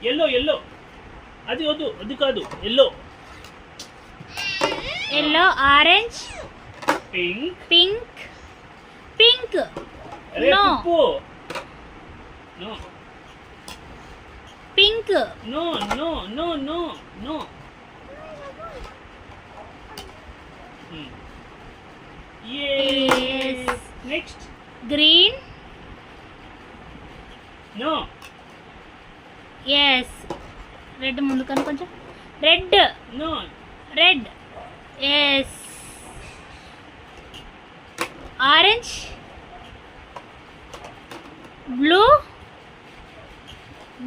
Yellow yellow అది వద్దు, అది కాదు, yellow. Yellow, orange, pink. Pink, pink. అరే No. పుప్పు. No pink. No no no no no. Yes. Next. Green. No. Yes. Red ముందు కానీ కొంచెం. Red, no. Red. Yes. Orange, blue.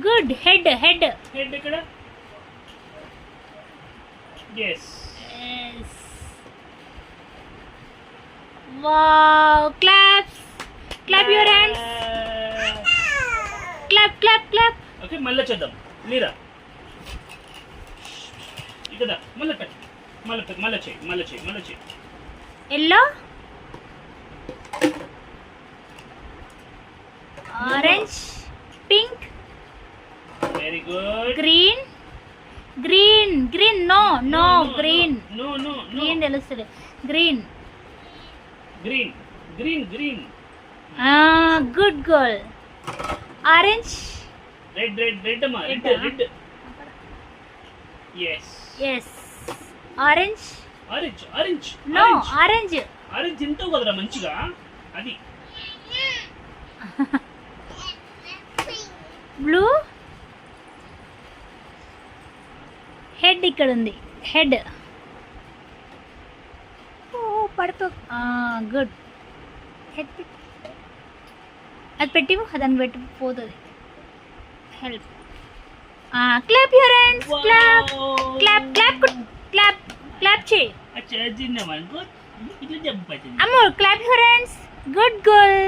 Good. Head, head. Head ఎక్కడ? Yes. Yes. Wow. Claps. Clap your hands. Clap, clap, clap. Okay, మళ్ళీ చేద్దాం. మీరా ఇక్కడ మళ్ళీ పెట్టు, మళ్ళీ పెట్టు, మళ్ళీ చేయి, మళ్ళీ చేయి, మళ్ళీ చేయి. Yellow, orange, pink, very good. Green. Green, green. No, no, green. No no no. Green తెలుస్తుంది. Green. Green green green. Good girl. Orange. Red red red అమ్మా, రెడ్ Red ఆ? Red. Yes. Yes. Orange. Orange orange no, orange. Orange తింటావు కదరా మంచిగా, అది. Blue. Head ఇక్కడ ఉంది. Head. ఓ పడిపో. గుడ్. హెడ్ అది పెట్టి దాన్ని పెట్టి పోతుంది. Help. Clap your hands. Clap, clap, clap, clap, clap చేయి. అచ్చా తిన్నామనుకో, ఇట్లా జంప్ అవుతుంది. అమ్ము, clap your hands. Good girl.